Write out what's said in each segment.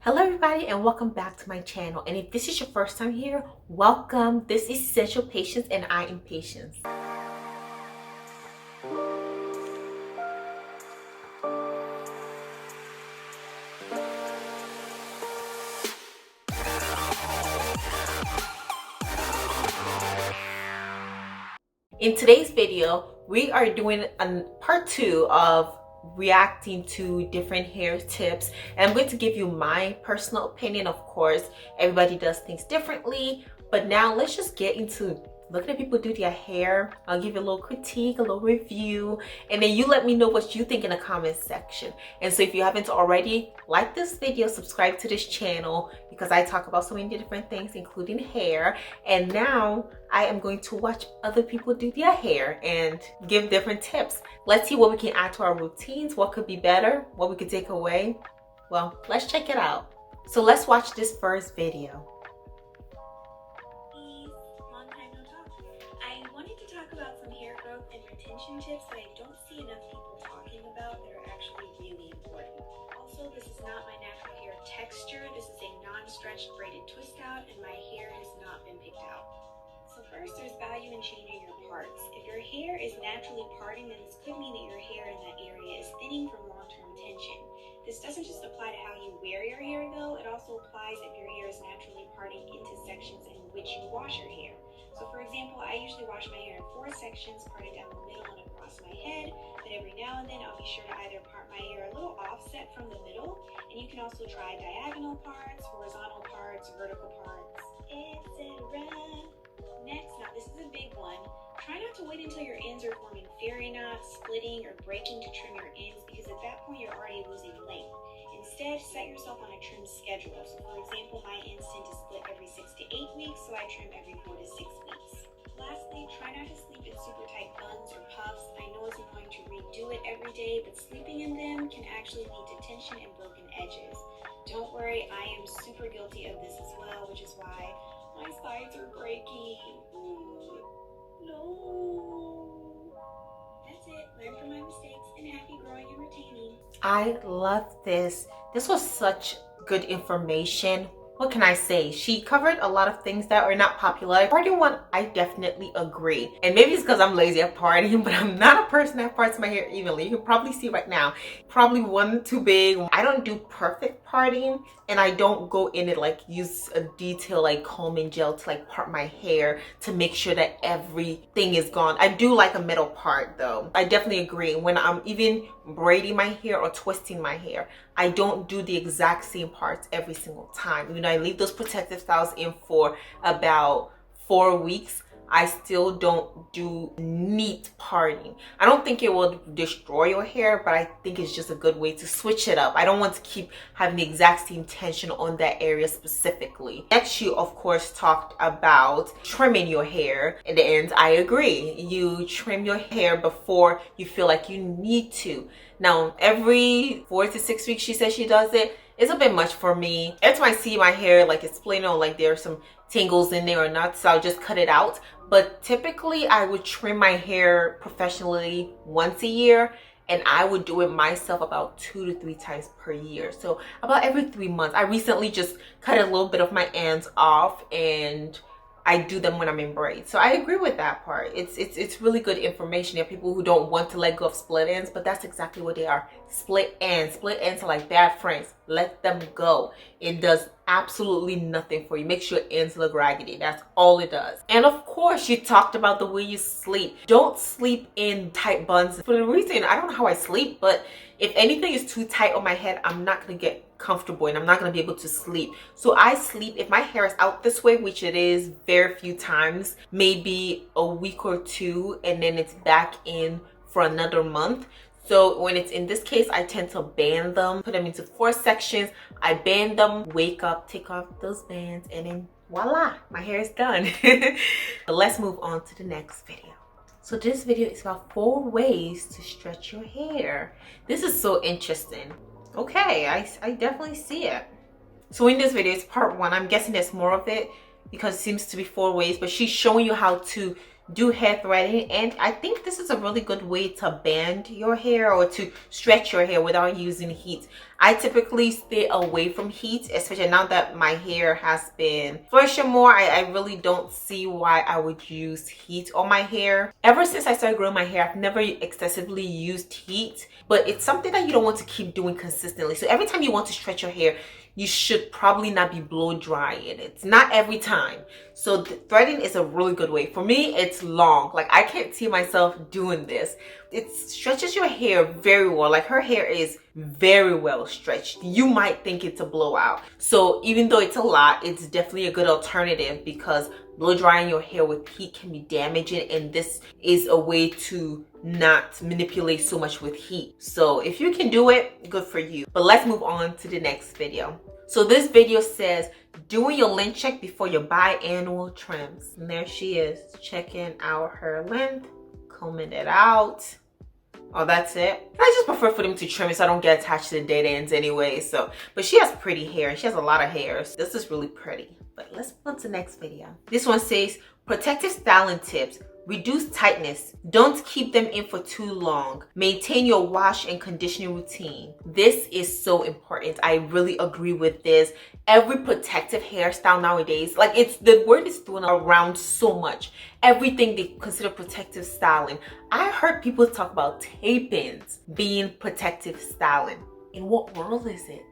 Hello everybody and welcome back to my channel, and if this is your first time here, welcome. This is Essential Patience and I am Patience. In today's video, we are doing a part 2 of reacting to different hair tips, and I'm going to give you my personal opinion. Of course, everybody does things differently, but now let's just get into looking at people do their hair. I'll give you a little critique, a little review, and then you let me know what you think in the comment section. And so if you haven't already, like this video, subscribe to this channel because I talk about so many different things including hair. And now I am going to watch other people do their hair and give different tips. Let's see what we can add to our routines, what could be better, what we could take away. Well, let's check it out. So let's watch this first video. Retention tips that I don't see enough people talking about that are actually really important. Also, this is not my natural hair texture. This is a non-stretched braided twist out, and my hair has not been picked out. So first, there's value in changing your parts. If your hair is naturally parting, then this could mean that your hair in that area is thinning from long-term tension. This doesn't just apply to how you wear your hair though, it also applies if your hair is naturally parting into sections in which you wash your hair. So for example, I usually wash my hair in 4 sections, parted down the middle and across my head, but every now and then I'll be sure to either part my hair a little offset from the middle, and you can also try diagonal parts, horizontal parts, vertical parts, etc. Next, now this is a big one. Try not to wait until your ends are forming fairy knots, splitting, or breaking to trim your ends, because at that point you're already losing length. Instead, set yourself on a trim schedule. So for example, my ends tend to split every 6 to 8 weeks, so I trim every 4 to 6 weeks. Lastly, try not to sleep in super tight buns or puffs. I know it's annoying to redo it every day, but sleeping in them can actually lead to tension and broken edges. Don't worry, I am super guilty of this as well, which is why my sides are breaking. No. That's it. Learn from my mistakes and happy growing and retaining. I love this. This was such good information. What can I say? She covered a lot of things that are not popular. Parting one, I definitely agree. And maybe it's because I'm lazy at parting, but I'm not a person that parts my hair evenly. You can probably see right now. Probably one too big. I don't do perfect parting, and I don't go in it like use a detail like combing gel to like part my hair to make sure that everything is gone. I do like a middle part though. I definitely agree. When I'm even braiding my hair or twisting my hair, I don't do the exact same parts every single time. You know, I leave those protective styles in for about 4 weeks. I still don't do neat parting. I don't think it will destroy your hair, but I think it's just a good way to switch it up. I don't want to keep having the exact same tension on that area specifically. Next, you of course talked about trimming your hair at the ends. I agree. You trim your hair before you feel like you need to. Now, every 4 to 6 weeks, she says she does it. It's a bit much for me. Every time I see my hair like it's plain or like there are some tangles in there or not, so I'll just cut it out. But typically I would trim my hair professionally once a year, and I would do it myself about 2 to 3 times per year. So about every 3 months. I recently just cut a little bit of my ends off, and I do them when I'm in braids. So I agree with that part. It's really good information. There are people who don't want to let go of split ends, but that's exactly what they are. Split ends. Split ends are like bad friends. Let them go. It does absolutely nothing for you. Makes your ends look raggedy. That's all it does. And of course, you talked about the way you sleep. Don't sleep in tight buns. For the reason, I don't know how I sleep, but if anything is too tight on my head, I'm not going to get comfortable and I'm not going to be able to sleep. So I sleep, if my hair is out this way, which it is very few times, maybe a week or 2, and then it's back in for another month. So when it's in this case, I tend to band them, put them into 4 sections. I band them, wake up, take off those bands, and then voila, my hair is done. But let's move on to the next video. So this video is about 4 ways to stretch your hair. This is so interesting. Okay, I definitely see it. So in this video, it's part 1. I'm guessing there's more of it because it seems to be 4 ways, but she's showing you how to do hair threading, and I think this is a really good way to band your hair or to stretch your hair without using heat. I typically stay away from heat, especially now that my hair has been flourishing more. I really don't see why I would use heat on my hair. Ever since I started growing my hair, I've never excessively used heat, but it's something that you don't want to keep doing consistently. So every time you want to stretch your hair, you should probably not be blow drying it. It's not every time. So threading is a really good way. For me, it's long. Like, I can't see myself doing this. It stretches your hair very well. Like, her hair is very well stretched. You might think it's a blowout. So even though it's a lot, it's definitely a good alternative, because blow drying your hair with heat can be damaging, and this is a way to not manipulate so much with heat. So if you can do it, good for you. But let's move on to the next video. So this video says, doing your length check before your biannual trims. And there she is, checking out her length, combing it out. Oh, that's it. I just prefer for them to trim it so I don't get attached to the dead ends anyway. So, but she has pretty hair. She has a lot of hair. So this is really pretty. But let's move on to the next video. This one says, protective styling tips. Reduce tightness. Don't keep them in for too long. Maintain your wash and conditioning routine. This is so important. I really agree with this. Every protective hairstyle nowadays, like, it's the word is thrown around so much. Everything they consider protective styling. I heard people talk about tape-ins being protective styling. In what world is it?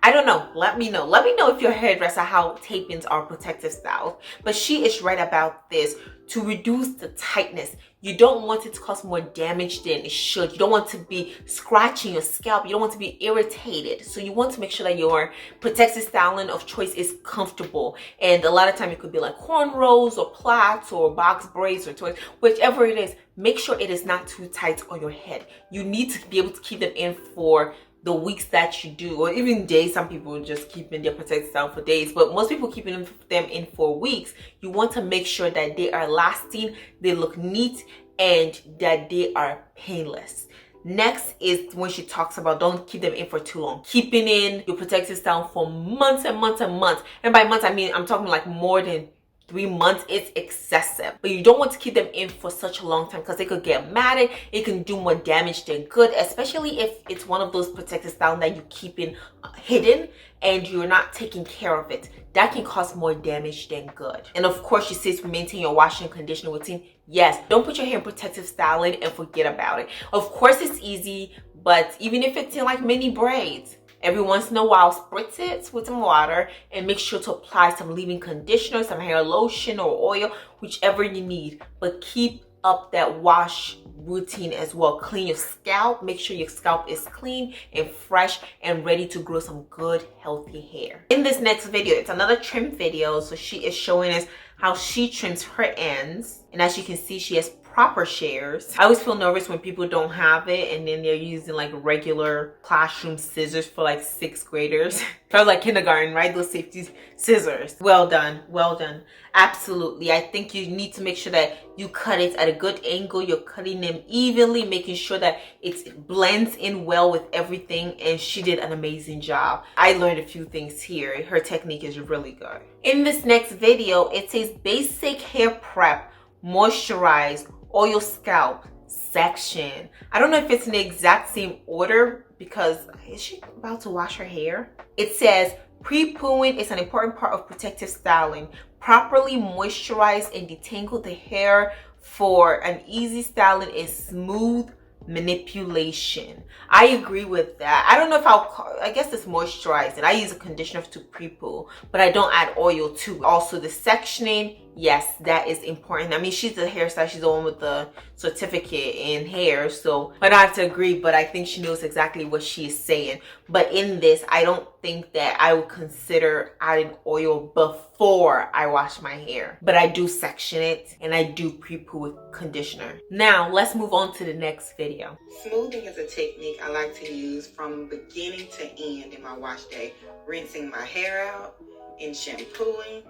I don't know. Let me know. Let me know if you're a hairdresser how tape-ins are protective styles. But she is right about this. To reduce the tightness. You don't want it to cause more damage than it should. You don't want to be scratching your scalp. You don't want to be irritated. So you want to make sure that your protective styling of choice is comfortable. And a lot of time it could be like cornrows or plaits or box braids or twists, whichever it is. Make sure it is not too tight on your head. You need to be able to keep them in for the weeks that you do, or even days. Some people just keep in their protective style for days, but most people keeping them in for weeks. You want to make sure that they are lasting, they look neat, and that they are painless. Next is when she talks about don't keep them in for too long. Keeping in your protective style for months and months and months. And by months, I mean, I'm talking like more than 3 months. It's excessive, but you don't want to keep them in for such a long time, because they could get matted. It can do more damage than good, especially if it's one of those protective styles that you keep in hidden and you're not taking care of it. That can cause more damage than good. And of course, she says maintain your washing and conditioning routine. Yes, don't put your hair in protective styling and forget about it. Of course, it's easy, but even if it's in like mini braids, every once in a while, spritz it with some water and make sure to apply some leave-in conditioner, some hair lotion or oil, whichever you need. But keep up that wash routine as well. Clean your scalp. Make sure your scalp is clean and fresh and ready to grow some good, healthy hair. In this next video, it's another trim video. So she is showing us how she trims her ends. And as you can see, she has proper shears. I always feel nervous when people don't have it and then they're using like regular classroom scissors for like 6th graders. Probably like kindergarten, right? Those safety scissors. Well done, well done. Absolutely. I think you need to make sure that you cut it at a good angle. You're cutting them evenly, making sure that it blends in well with everything. And she did an amazing job. I learned a few things here. Her technique is really good. In this next video, it says basic hair prep, moisturize, oil scalp section. I don't know if it's in the exact same order, because is she about to wash her hair? It says pre-pooing is an important part of protective styling. Properly moisturize and detangle the hair for an easy styling is smooth manipulation. I agree with that. I don't know if I guess it's moisturizing. I use a conditioner to pre-poo, but I don't add oil to it. Also, the sectioning, yes, that is important. I mean, she's the hairstylist. She's the one with the certificate in hair, so I don't have to agree, but I think she knows exactly what she is saying. But in this, I don't think that I would consider adding oil before I wash my hair, but I do section it and I do pre-poo with conditioner. Now let's move on to the next video. Smoothing is a technique I like to use from beginning to end in my wash day. Rinsing my hair out and shampooing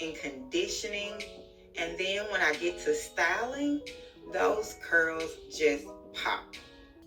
and conditioning, and then when I get to styling, those curls just pop.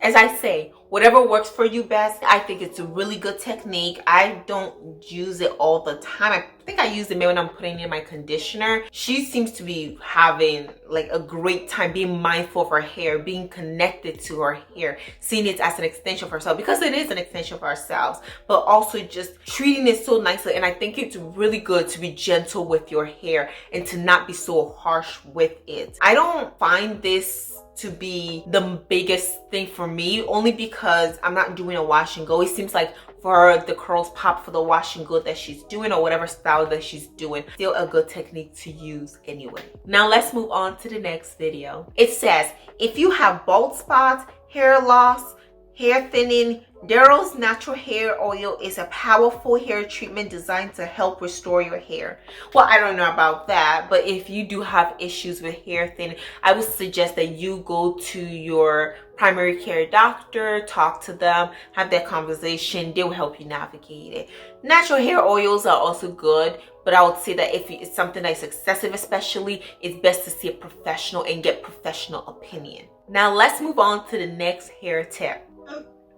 As I say, whatever works for you best. I think it's a really good technique. I don't use it all the time. I think I use it maybe when I'm putting in my conditioner. She seems to be having like a great time being mindful of her hair, being connected to her hair, seeing it as an extension of herself, because it is an extension of ourselves, but also just treating it so nicely. And I think it's really good to be gentle with your hair and to not be so harsh with it. I don't find this to be the biggest thing for me, only because I'm not doing a wash and go. It seems like for her, the curls pop for the wash and go that she's doing, or whatever style that she's doing. Still a good technique to use anyway. Now let's move on to the next video. It says, if you have bald spots, hair loss, hair thinning, Darrow's natural hair oil is a powerful hair treatment designed to help restore your hair. Well, I don't know about that, but if you do have issues with hair thinning, I would suggest that you go to your primary care doctor, talk to them, have that conversation. They will help you navigate it. Natural hair oils are also good, but I would say that if it's something that's excessive especially, it's best to see a professional and get professional opinion. Now let's move on to the next hair tip.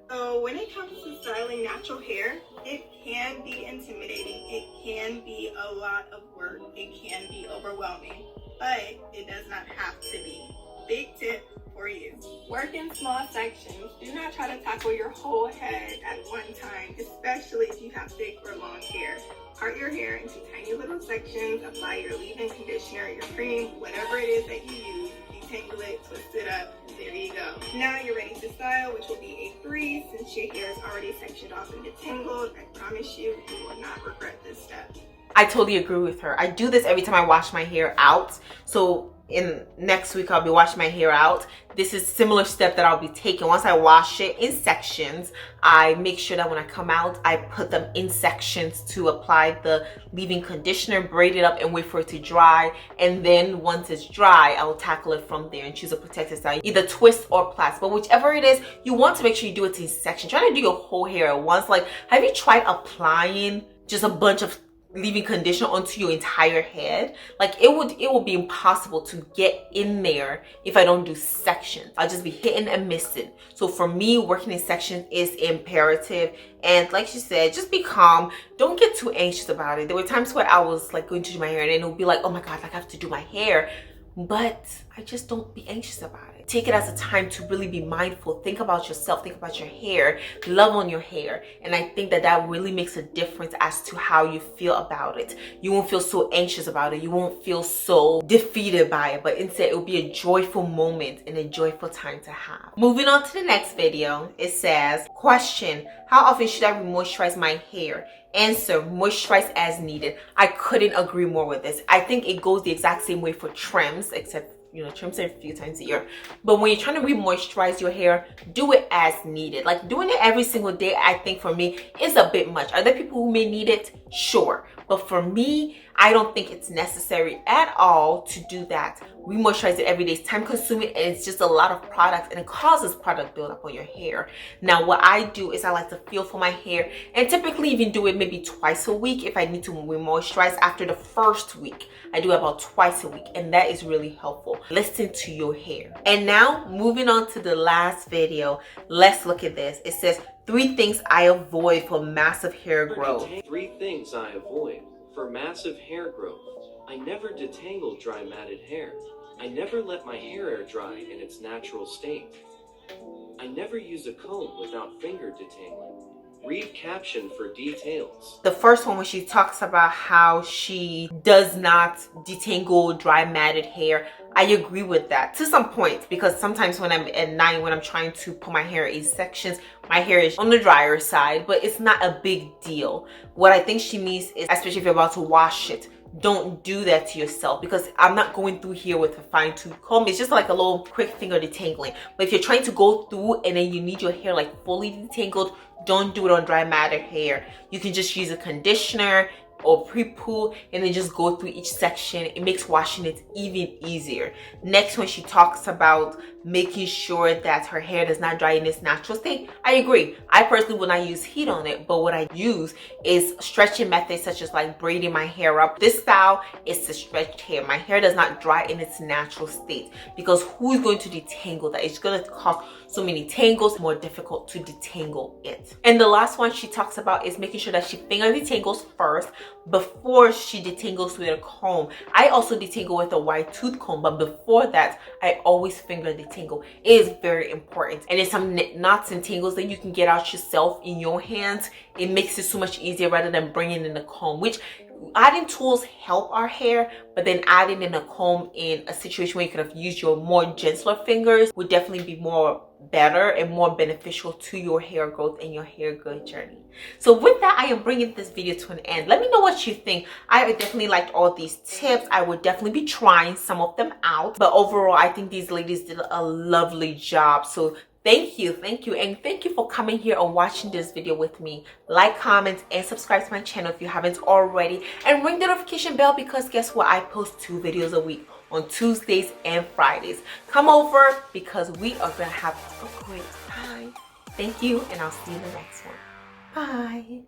So when it comes to styling natural hair, it can be intimidating. It can be a lot of work. It can be overwhelming, but it does not have to be. Big tip for you. Work in small sections. Do not try to tackle your whole head at one time, especially if you have thick or long hair. Part your hair into tiny little sections. Apply your leave-in conditioner, your cream, whatever it is that you use. Detangle it, twist it up. There you go. Now you're ready to style, which will be a breeze since your hair is already sectioned off and detangled. I promise you, you will not regret this step. I totally agree with her. I do this every time I wash my hair out. So in next week, I'll be washing my hair out. This is a similar step that I'll be taking. Once I wash it in sections, I make sure that when I come out, I put them in sections to apply the leave-in conditioner, braid it up and wait for it to dry. And then once it's dry, I will tackle it from there and choose a protective style, either twist or plaits. But whichever it is, you want to make sure you do it in sections. Try to do your whole hair at once. Like, have you tried applying just a bunch of leave-in conditioner onto your entire head? Like, it would be impossible to get in there if I don't do sections. I'll just be hitting and missing. So for me, working in sections is imperative. And like she said, just be calm. Don't get too anxious about it. There were times where I was like going to do my hair and it would be like, oh my God, like I have to do my hair. But I just don't be anxious about it. Take it as a time to really be mindful. Think about yourself, think about your hair, love on your hair. And I think that that really makes a difference as to how you feel about it. You won't feel so anxious about it. You won't feel so defeated by it, but instead it will be a joyful moment and a joyful time to have. Moving on to the next video, it says, question, how often should I re-moisturize my hair? Answer, moisturize as needed. I couldn't agree more with this. I think it goes the exact same way for trims, except trims are a few times a year. But when you're trying to re-moisturize your hair, do it as needed. Like, doing it every single day, I think for me is a bit much. Are there people who may need it? Sure. But for me, I don't think it's necessary at all to do that. Re-moisturize it every day. It's time consuming and it's just a lot of products and it causes product buildup on your hair. Now, what I do is I like to feel for my hair and typically even do it maybe twice a week if I need to re-moisturize. After the first week, I do about twice a week, and that is really helpful. Listen to your hair. And now, moving on to the last video, let's look at this. It says, 3 things I avoid for massive hair growth. 3 things I avoid for massive hair growth. I never detangle dry matted hair. I never let my hair air dry in its natural state. I never use a comb without finger detangling. Read caption for details. The first one, when she talks about how she does not detangle dry matted hair, I agree with that to some point, because sometimes when I'm at night, when I'm trying to put my hair in sections, my hair is on the drier side, but it's not a big deal. What I think she means is, especially if you're about to wash it, don't do that to yourself, because I'm not going through here with a fine-tooth comb. It's just like a little quick finger detangling. But if you're trying to go through and then you need your hair like fully detangled, don't do it on dry matted hair. You can just use a conditioner or pre-poo and then just go through each section. It makes washing it even easier. Next, when she talks about making sure that her hair does not dry in its natural state, I agree. I personally would not use heat on it, but what I use is stretching methods such as like braiding my hair up. This style is to stretch hair. My hair does not dry in its natural state, because who's going to detangle that? It's going to cause so many tangles, more difficult to detangle it. And the last one she talks about is making sure that she finger detangles first before she detangles with a comb. I also detangle with a wide tooth comb, but before that, I always finger detangle. It is very important. And there's some knots and tangles that you can get out yourself in your hands. It makes it so much easier rather than bringing in a comb, which adding tools help our hair, but then adding in a comb in a situation where you could have used your more gentler fingers would definitely be more better and more beneficial to your hair growth and your hair growth journey. So with that, I am bringing this video to an end. Let me know what you think. I definitely liked all these tips. I would definitely be trying some of them out, but overall I think these ladies did a lovely job. So thank you, and thank you for coming here and watching this video with me. Like, comment, and subscribe to my channel if you haven't already, and ring the notification bell because guess what? I post 2 videos a week on Tuesdays and Fridays. Come over because we are gonna have a great time. Thank you, and I'll see you in the next one. Bye.